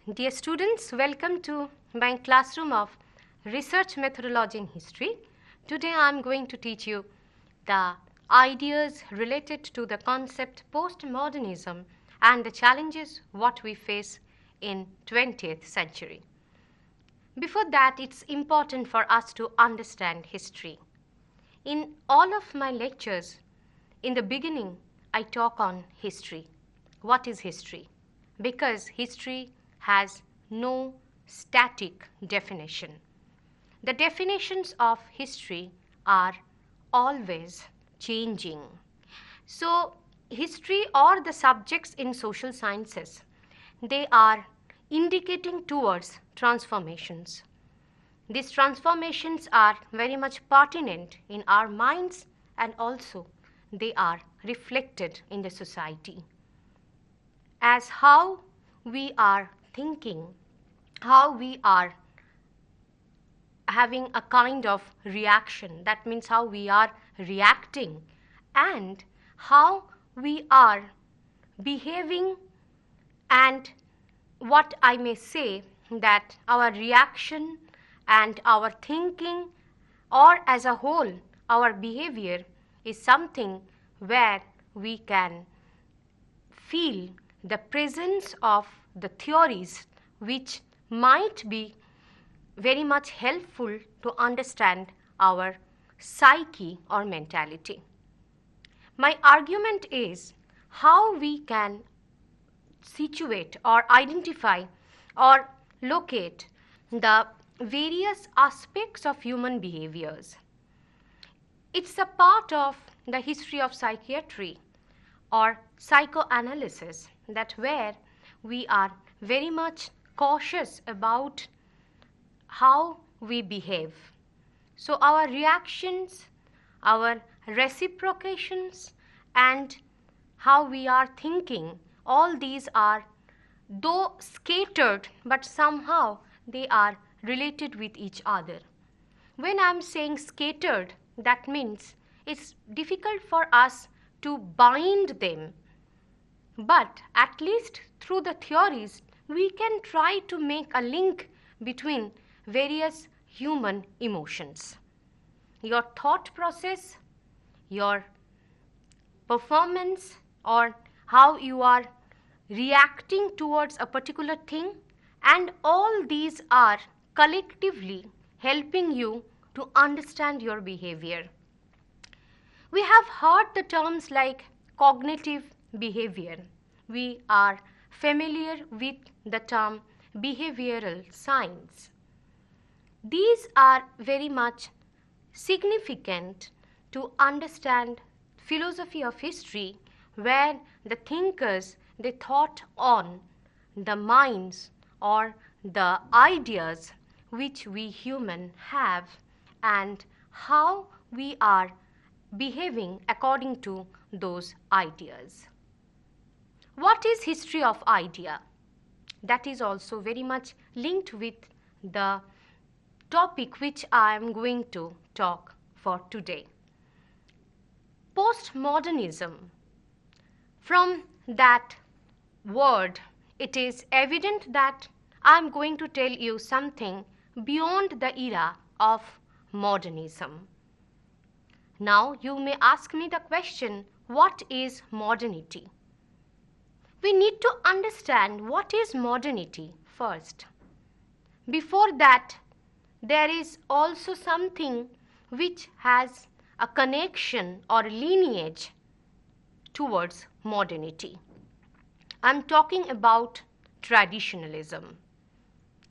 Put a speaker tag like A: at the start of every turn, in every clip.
A: Dear students, welcome to my classroom of Research Methodology in History. Today I am going to teach you the ideas related to the concept postmodernism and the challenges what we face in 20th century. Before that, it's important for us to understand history. In all of my lectures, in the beginning, I talk on history. What is history? Because history has no static definition. The definitions of history are always changing. So, history or the subjects in social sciences, they are indicating towards transformations. These transformations are very much pertinent in our minds and also they are reflected in the society. As how we are thinking, how we are having a kind of reaction, that means how we are reacting, and how we are behaving, and what I may say that our reaction and our thinking, or as a whole our behavior, is something where we can feel the presence of the theories which might be very much helpful to understand our psyche or mentality. My argument is how we can situate or identify or locate the various aspects of human behaviors. It's a part of the history of psychiatry or psychoanalysis, that where we are very much cautious about how we behave. So our reactions, our reciprocations, and how we are thinking, all these are, though scattered, but somehow they are related with each other. When I am saying scattered, that means it's difficult for us to bind them, but at least through the theories we can try to make a link between various human emotions. Your thought process, your performance, or how you are reacting towards a particular thing, and all these are collectively helping you to understand your behavior. We have heard the terms like cognitive behavior. We are familiar with the term behavioral science. These are very much significant to understand philosophy of history, where the thinkers, they thought on the minds or the ideas which we human have and how we are behaving according to those ideas. What is history of idea? That is also very much linked with the topic which I am going to talk for today. Postmodernism. From that word, it is evident that I am going to tell you something beyond the era of modernism. Now you may ask me the question, what is modernity? We need to understand what is modernity first. Before that, there is also something which has a connection or lineage towards modernity. I am talking about traditionalism.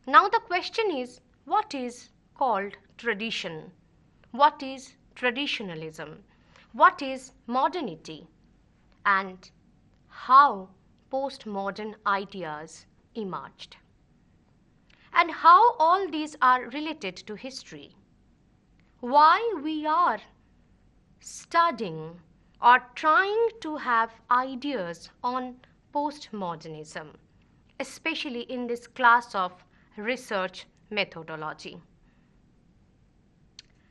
A: Now the question is, what is called tradition? What is traditionalism? What is modernity? And how postmodern ideas emerged? And how all these are related to history? Why we are studying or trying to have ideas on postmodernism, especially in this class of research methodology.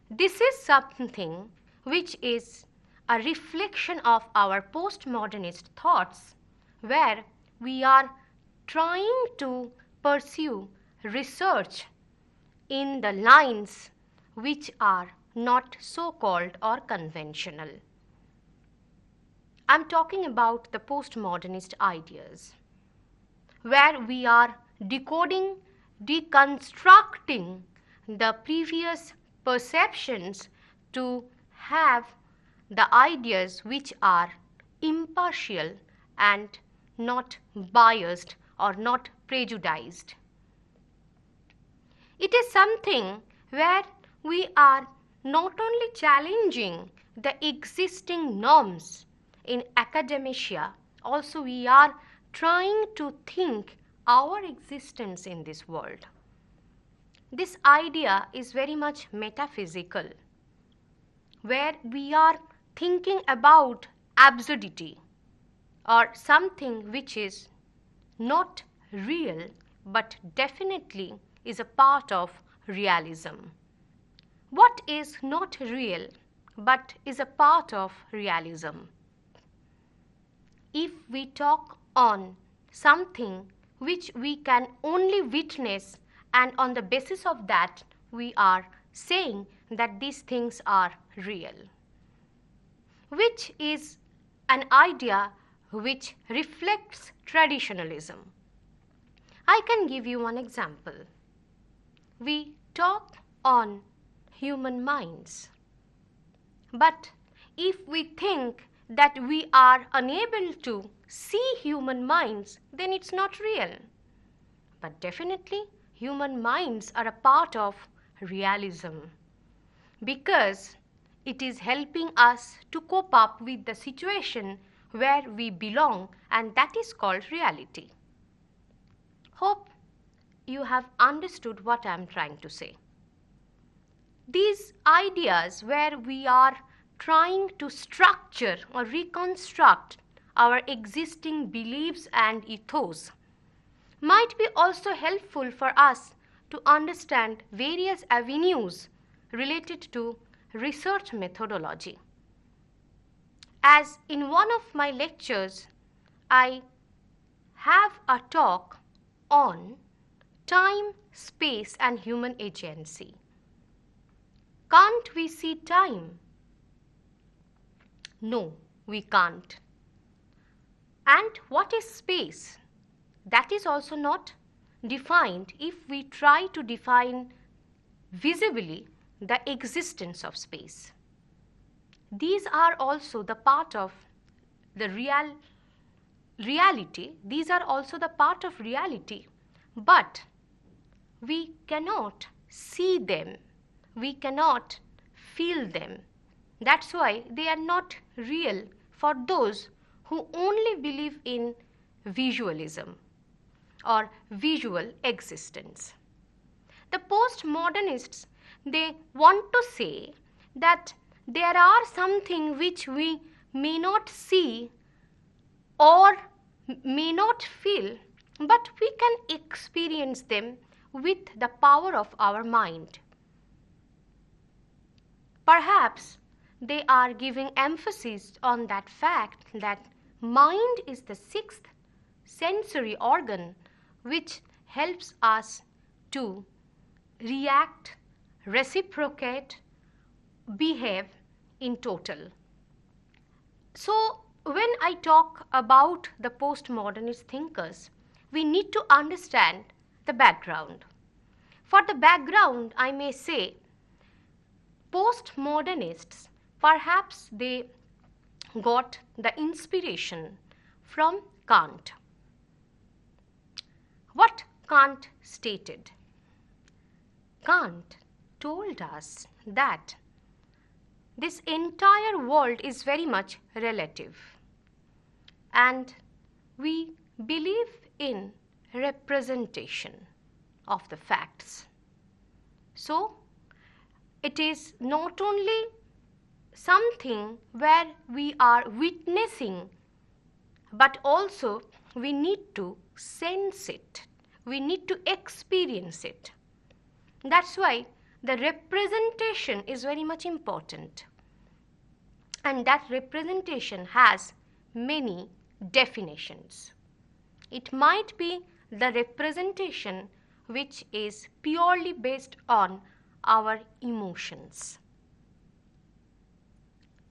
A: This is something which is a reflection of our postmodernist thoughts, where we are trying to pursue research in the lines which are not so-called or conventional. I'm talking about the postmodernist ideas, where we are decoding, deconstructing the previous perceptions to have the ideas which are impartial and not biased or not prejudiced. It is something where we are not only challenging the existing norms in academia, also we are trying to think our existence in this world. This idea is very much metaphysical, where we are thinking about absurdity or something which is not real but definitely is a part of realism. What is not real but is a part of realism? If we talk on something which we can only witness, and on the basis of that we are saying that these things are real, which is an idea which reflects traditionalism. I can give you one example. We talk on human minds, but if we think that we are unable to see human minds, then it's not real. But definitely human minds are a part of realism, because it is helping us to cope up with the situation where we belong, and that is called reality. Hope you have understood what I am trying to say. These ideas where we are trying to structure or reconstruct our existing beliefs and ethos might be also helpful for us to understand various avenues related to research methodology. As in one of my lectures, I have a talk on time, space, and human agency. Can't we see time? No, we can't. And what is space? That is also not defined if we try to define visibly the existence of space. These are also the part of the reality. These are also the part of reality, but we cannot see them. We cannot feel them. That's why they are not real for those who only believe in visualism or visual existence. The postmodernists, they want to say that there are something which we may not see or may not feel, but we can experience them with the power of our mind. Perhaps they are giving emphasis on that fact that mind is the sixth sensory organ which helps us to react, reciprocate, behave in total. So, when I talk about the postmodernist thinkers, we need to understand the background. For the background, I may say, postmodernists, perhaps they got the inspiration from Kant. What Kant stated? Kant told us that this entire world is very much relative, and we believe in representation of the facts. So, it is not only something where we are witnessing, but also we need to sense it. We need to experience it. That's why the representation is very much important. And that representation has many definitions. It might be the representation which is purely based on our emotions.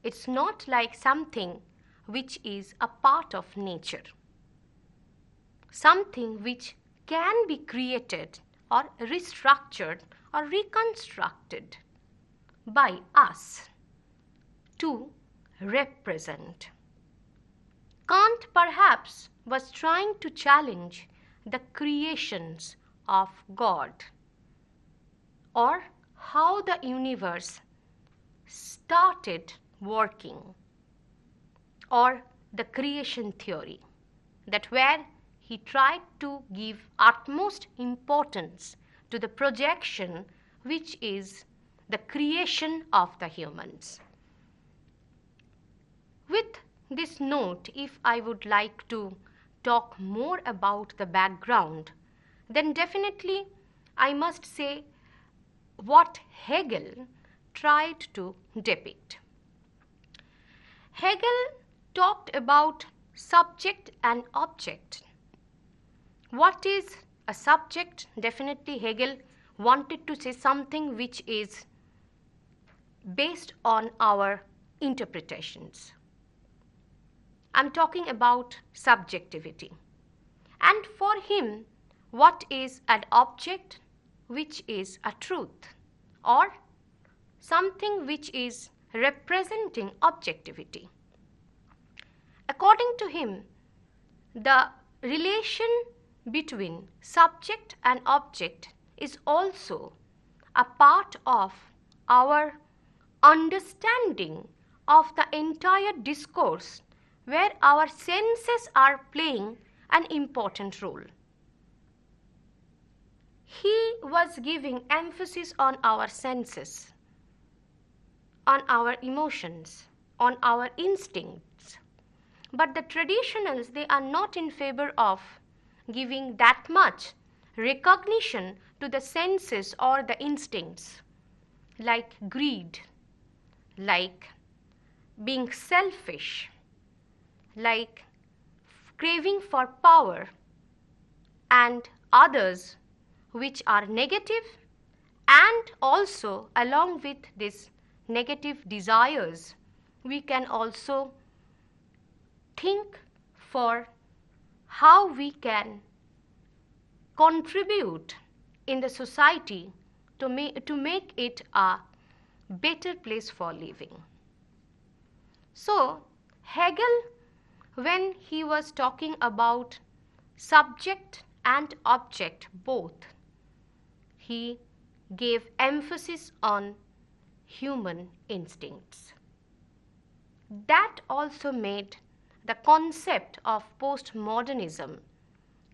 A: It's not like something which is a part of nature, something which can be created or restructured or reconstructed by us to represent. Kant perhaps was trying to challenge the creations of God, or how the universe started working, or the creation theory, that where he tried to give utmost importance to the projection which is the creation of the humans. With this note, if I would like to talk more about the background, then definitely I must say what Hegel tried to depict. Hegel talked about subject and object. What is a subject? Definitely Hegel wanted to say something which is based on our interpretations. I'm talking about subjectivity. And for him, what is an object? Which is a truth, or something which is representing objectivity. According to him, the relation between subject and object is also a part of our understanding of the entire discourse, where our senses are playing an important role. He was giving emphasis on our senses, on our emotions, on our instincts. But the traditionals, they are not in favor of giving that much recognition to the senses or the instincts, like greed, like being selfish, like craving for power, and others which are negative, and also along with these negative desires, we can also think for how we can contribute in the society to make it a better place for living. So Hegel, when he was talking about subject and object both, he gave emphasis on human instincts. That also made the concept of postmodernism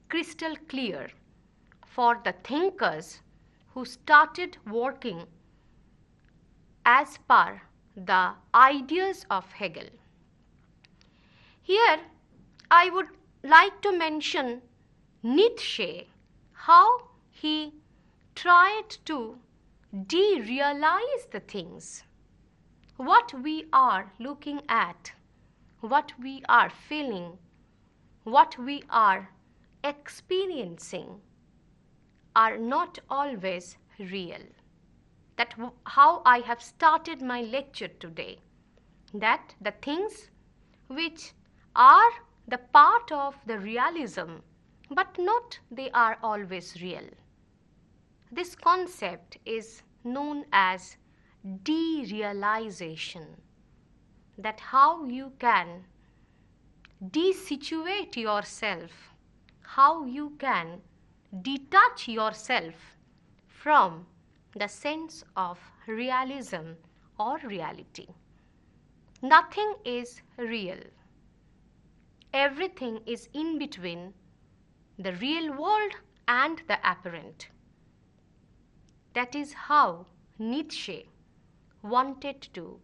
A: crystal clear for the thinkers who started working as per the ideas of Hegel. Here I would like to mention Nietzsche, how he tried to derealize the things. What we are looking at, what we are feeling, what we are experiencing are not always real. That how I have started my lecture today, that the things which are the part of the realism, but not they are always real. This concept is known as derealization, that how you can desituate yourself, how you can detach yourself from the sense of realism or reality. Nothing is real. Everything is in between the real world and the apparent. That is how Nietzsche wanted to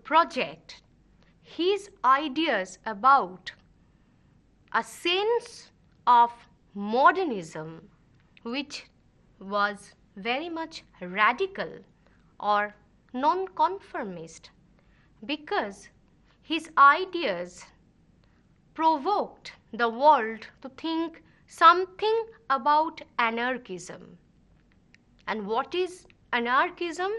A: project his ideas about a sense of modernism which was very much radical or non-conformist, because his ideas provoked the world to think something about anarchism. And what is anarchism?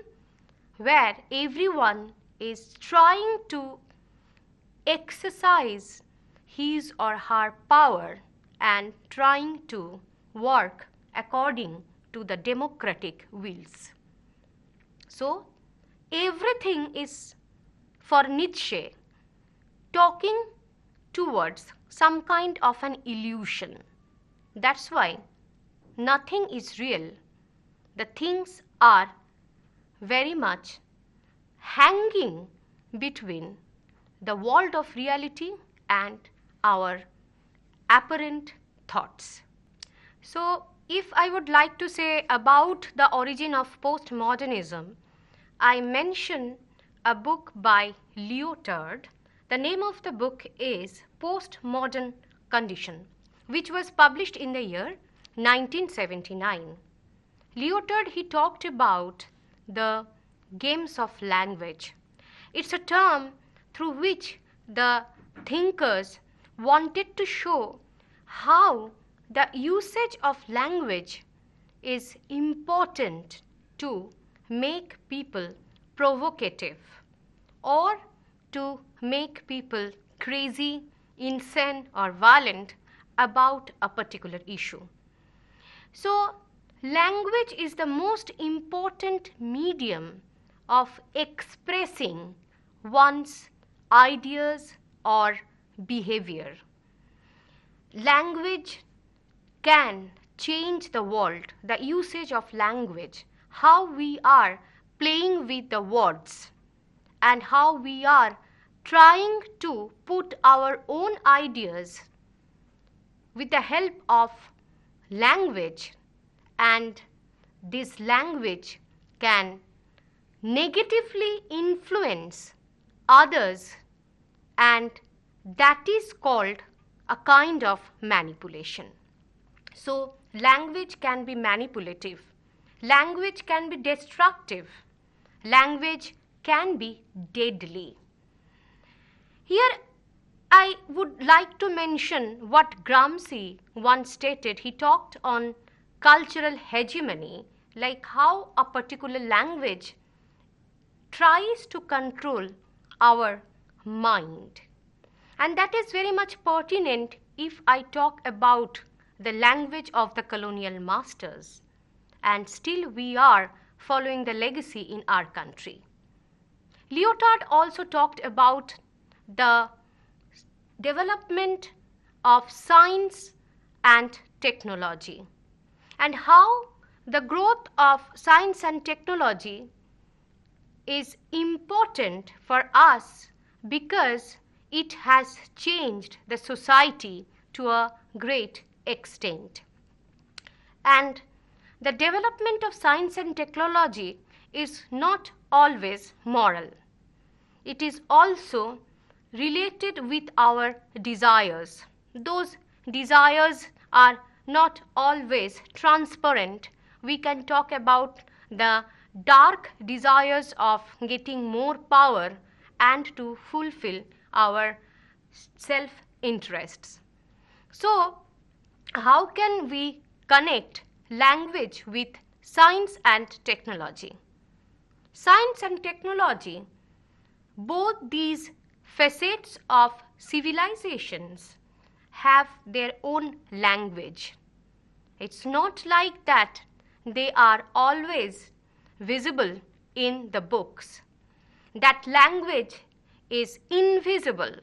A: Where everyone is trying to exercise his or her power and trying to work according to the democratic wills. So, everything is, for Nietzsche, talking towards some kind of an illusion. That's why nothing is real. The things are very much hanging between the world of reality and our apparent thoughts. So, if I would like to say about the origin of postmodernism, I mention a book by Lyotard. The name of the book is Postmodern Condition, which was published in the year 1979. Lyotard, he talked about the games of language. It's a term through which the thinkers wanted to show how the usage of language is important to make people provocative or to make people crazy, insane, or violent about a particular issue. So, language is the most important medium of expressing one's ideas or behavior. Language can change the world, the usage of language, how we are playing with the words, and how we are trying to put our own ideas with the help of language, and this language can negatively influence others, and that is called a kind of manipulation. So, language can be manipulative, language can be destructive, language can be deadly. Here I would like to mention what Gramsci once stated. He talked on cultural hegemony, like how a particular language tries to control our mind. And that is very much pertinent if I talk about the language of the colonial masters. And still we are following the legacy in our country. Lyotard also talked about the development of science and technology, and how the growth of science and technology is important for us because it has changed the society to a great extent. And the development of science and technology is not always moral. It is also related with our desires. Those desires are not always transparent. We can talk about the dark desires of getting more power and to fulfill our self-interests. So, how can we connect language with science and technology? Science and technology, both these facets of civilizations, have their own language. It's not like that they are always visible in the books. That language is invisible,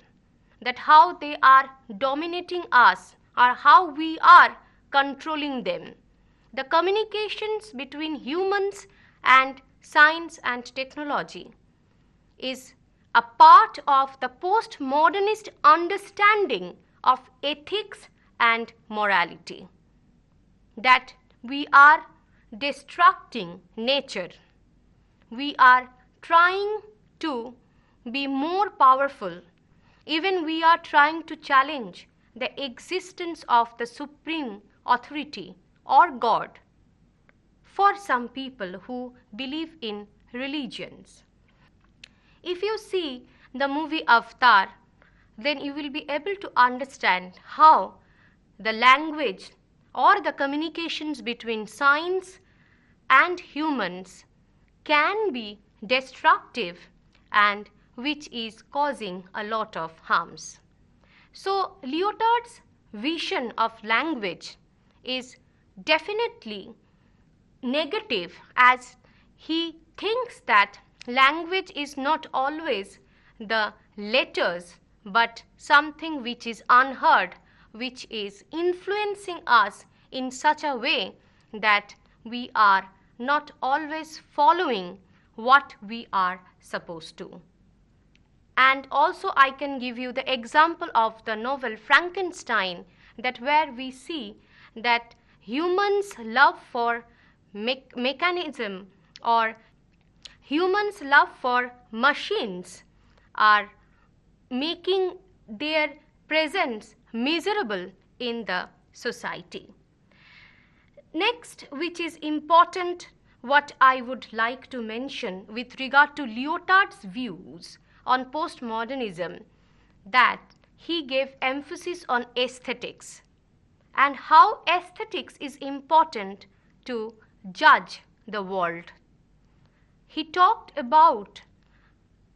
A: that how they are dominating us or how we are controlling them. The communications between humans and science and technology is a part of the postmodernist understanding of ethics and morality, that we are destructing nature. We are trying to be more powerful. Even we are trying to challenge the existence of the supreme authority or God for some people who believe in religions. If you see the movie Avatar, then you will be able to understand how the language or the communications between science and humans can be destructive and which is causing a lot of harms. So Lyotard's vision of language is definitely negative, as he thinks that language is not always the letters but something which is unheard, which is influencing us in such a way that we are not always following what we are supposed to. And also I can give you the example of the novel Frankenstein, that where we see that humans' love for mechanism or humans' love for machines are making their presence miserable in the society. Next, which is important, what I would like to mention with regard to Lyotard's views on postmodernism, that he gave emphasis on aesthetics and how aesthetics is important to judge the world. He talked about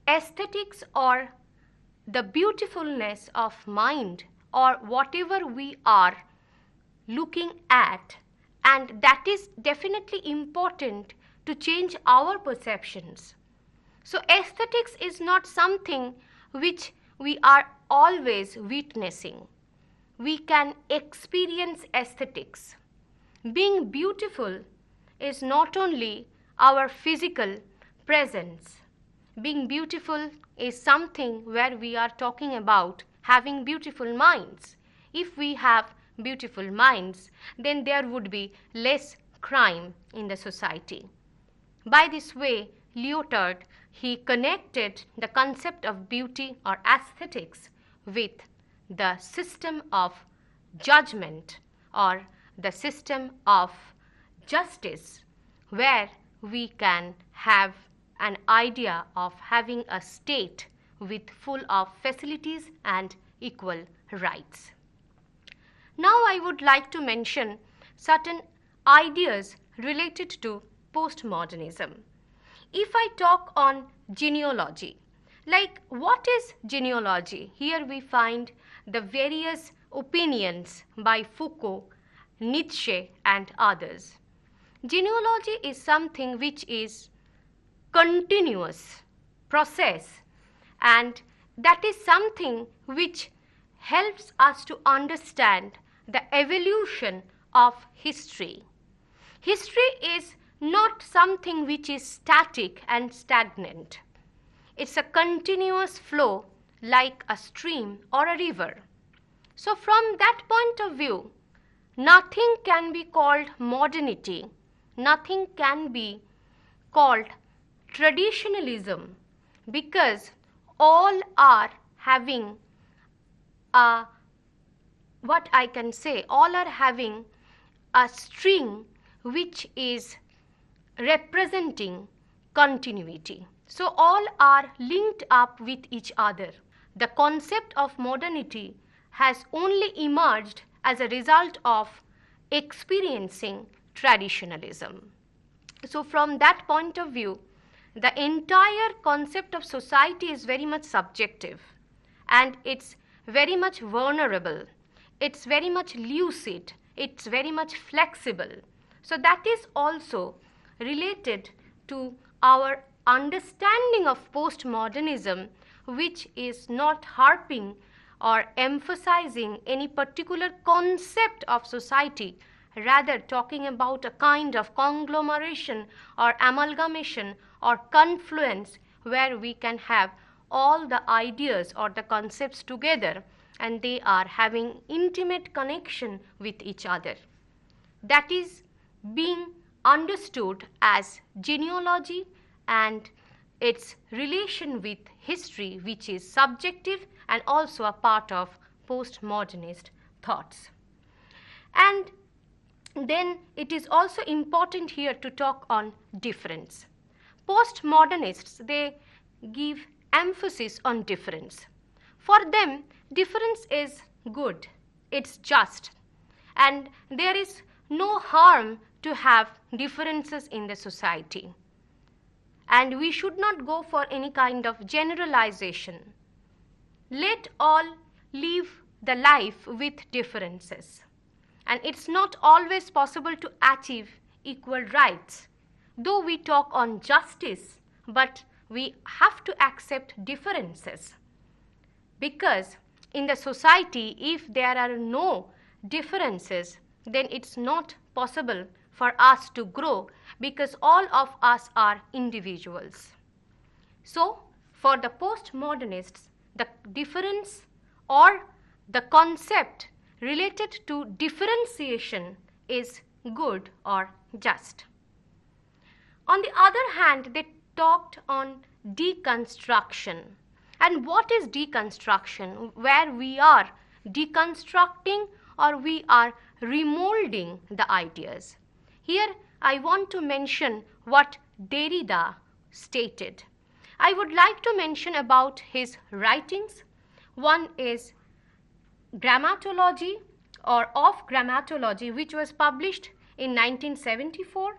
A: aesthetics or the beautifulness of mind or whatever we are looking at, and that is definitely important to change our perceptions. So aesthetics is not something which we are always witnessing. We can experience aesthetics. Being beautiful is not only our physical presence. Being beautiful is something where we are talking about having beautiful minds. If we have beautiful minds, then there would be less crime in the society. By this way, Lyotard, he connected the concept of beauty or aesthetics with the system of judgment or the system of justice, where we can have an idea of having a state with full of facilities and equal rights. Now I would like to mention certain ideas related to postmodernism. If I talk on genealogy, like what is genealogy? Here we find the various opinions by Foucault, Nietzsche and others. Genealogy is something which is continuous process, and that is something which helps us to understand the evolution of history. History is not something which is static and stagnant. It's a continuous flow like a stream or a river. So from that point of view, nothing can be called modernity, nothing can be called traditionalism, because all are having all are having a string which is representing continuity. So all are linked up with each other. The concept of modernity has only emerged as a result of experiencing traditionalism. So from that point of view, the entire concept of society is very much subjective, and it's very much vulnerable, it's very much lucid, it's very much flexible. So that is also related to our understanding of postmodernism, which is not harping or emphasizing any particular concept of society, rather talking about a kind of conglomeration or amalgamation or confluence where we can have all the ideas or the concepts together and they are having intimate connection with each other. That is being understood as genealogy and its relation with history, which is subjective and also a part of postmodernist thoughts. And then it is also important here to talk on difference. Postmodernists, they give emphasis on difference. For them, difference is good, it's just, and there is no harm to have differences in the society. And we should not go for any kind of generalization. Let all live the life with differences. And it's not always possible to achieve equal rights. Though we talk on justice, but we have to accept differences. Because in the society, if there are no differences, then it's not possible for us to grow, because all of us are individuals. So, for the postmodernists, the difference or the concept related to differentiation is good or just. On the other hand, they talked on deconstruction. And what is deconstruction? Where we are deconstructing or we are remolding the ideas. Here I want to mention what Derrida stated. I would like to mention about his writings. One is Grammatology or Of Grammatology, which was published in 1974.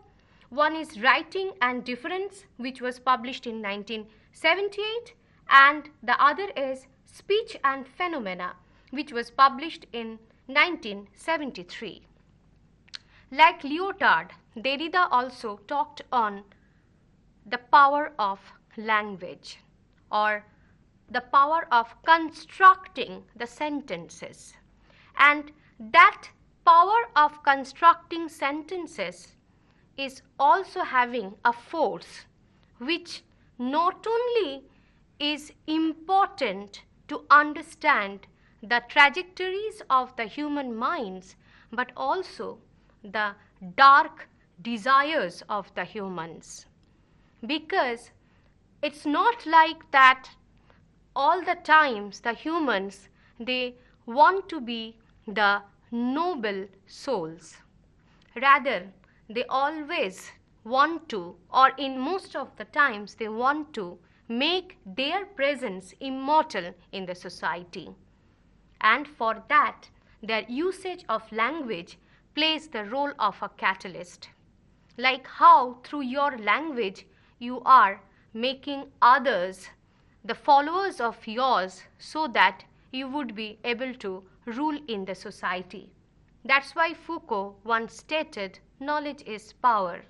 A: One is Writing and Difference, which was published in 1978. And the other is Speech and Phenomena, which was published in 1973. Like Lyotard, Derrida also talked on the power of language or the power of constructing the sentences. And that power of constructing sentences is also having a force which not only is important to understand the trajectories of the human minds, but also the dark desires of the humans. Because it's not like that all the times the humans, they want to be the noble souls. Rather, they always want to, or in most of the times they want to make their presence immortal in the society. And for that, their usage of language plays the role of a catalyst. Like how through your language you are making others the followers of yours so that you would be able to rule in the society. That's why Foucault once stated, knowledge is power.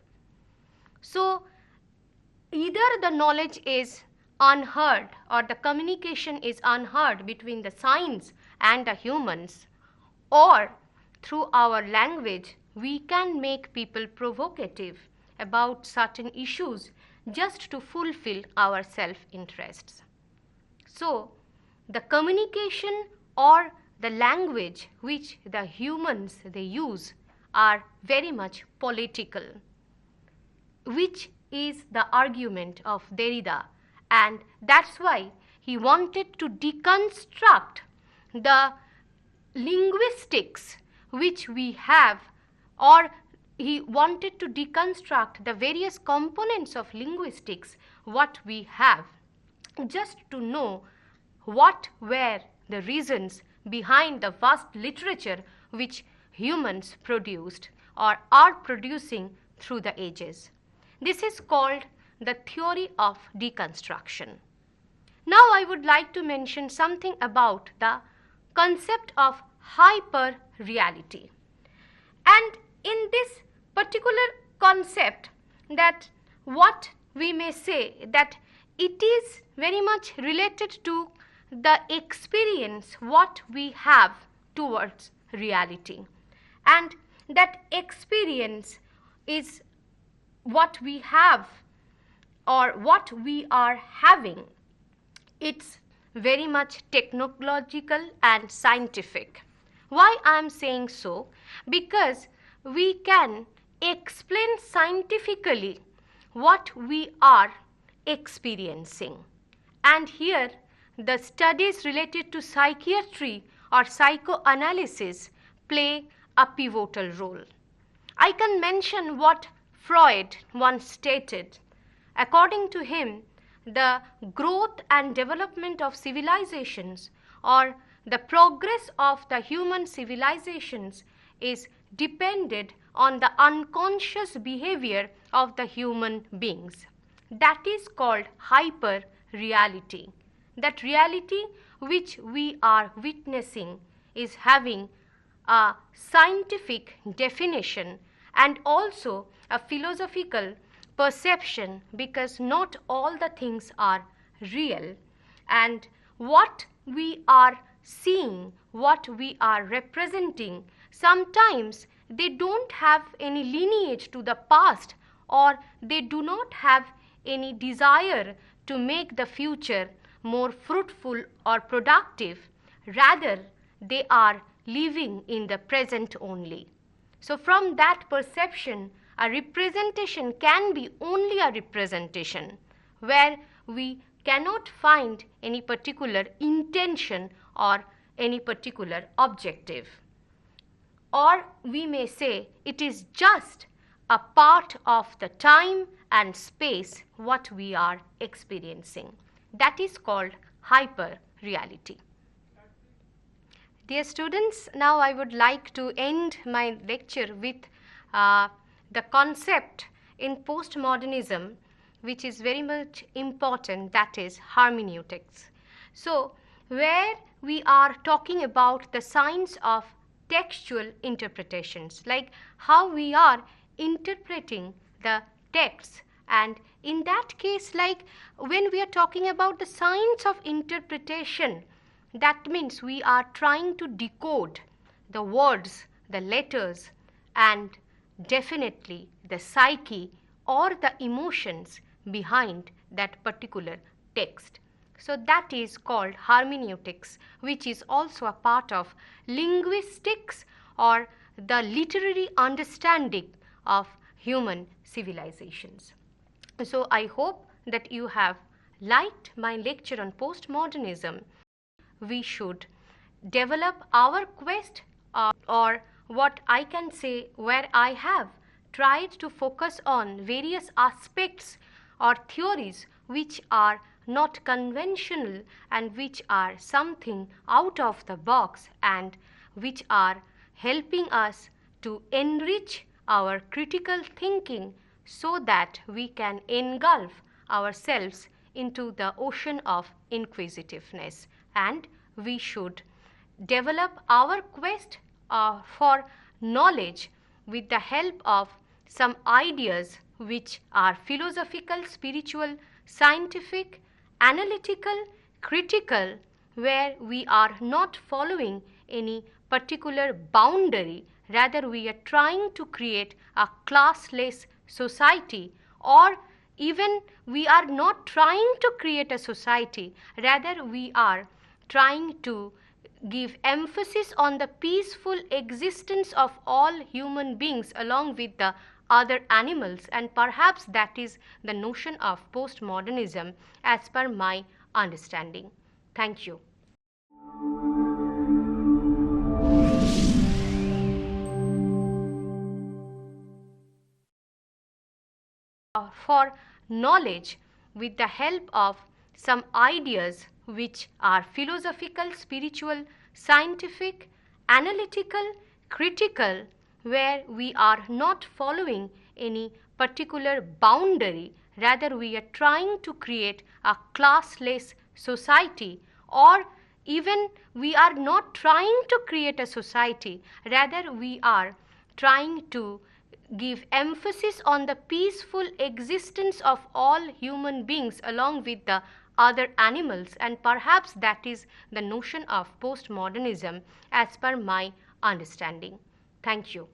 A: So either the knowledge is unheard or the communication is unheard between the science and the humans, or through our language we can make people provocative about certain issues just to fulfill our self-interests. So the communication or the language which the humans they use are very much political, which is the argument of Derrida, and that's why he wanted to deconstruct the linguistics which we have, or he wanted to deconstruct the various components of linguistics what we have, just to know what were the reasons behind the vast literature which humans produced or are producing through the ages. This is called the theory of deconstruction. Now I would like to mention something about the concept of hyperreality. And in this particular concept, that what we may say that it is very much related to the experience what we have towards reality, and that experience is what we have or what we are having. It's very much technological and scientific. Why I am saying so? Because we can explain scientifically what we are experiencing. And here the studies related to psychiatry or psychoanalysis play a pivotal role. I can mention what Freud once stated. According to him, the growth and development of civilizations or the progress of the human civilizations is depended on the unconscious behavior of the human beings. That is called hyperreality. That reality which we are witnessing is having a scientific definition and also a philosophical perception, because not all the things are real, and what we are seeing, what we are representing, sometimes they don't have any lineage to the past, or they do not have any desire to make the future more fruitful or productive. Rather, they are living in the present only. So from that perception, a representation can be only a representation where we cannot find any particular intention or any particular objective. Or we may say it is just a part of the time and space what we are experiencing. That is called hyperreality. Dear students, now I would like to end my lecture with the concept in postmodernism which is very much important, that is hermeneutics. So, where we are talking about the science of textual interpretations, like how we are interpreting the texts, and in that case, like when we are talking about the science of interpretation, that means we are trying to decode the words, the letters, and definitely the psyche or the emotions behind that particular text. So that is called hermeneutics, which is also a part of linguistics or the literary understanding of human civilizations. So I hope that you have liked my lecture on postmodernism. We should develop our quest, or what I can say, where I have tried to focus on various aspects or theories which are not conventional and which are something out of the box and which are helping us to enrich our critical thinking so that we can engulf ourselves into the ocean of inquisitiveness, and we should develop our quest for knowledge with the help of some ideas which are philosophical, spiritual, scientific, analytical, critical, where we are not following any particular boundary, rather we are trying to create a classless society, or even we are not trying to create a society, rather we are trying to give emphasis on the peaceful existence of all human beings along with the other animals, and perhaps that is the notion of postmodernism as per my understanding. Thank you. For knowledge with the help of some ideas which are philosophical, spiritual, scientific, analytical, critical, where we are not following any particular boundary, rather we are trying to create a classless society, or even we are not trying to create a society, rather we are trying to give emphasis on the peaceful existence of all human beings along with the other animals, and perhaps that is the notion of postmodernism as per my understanding. Thank you.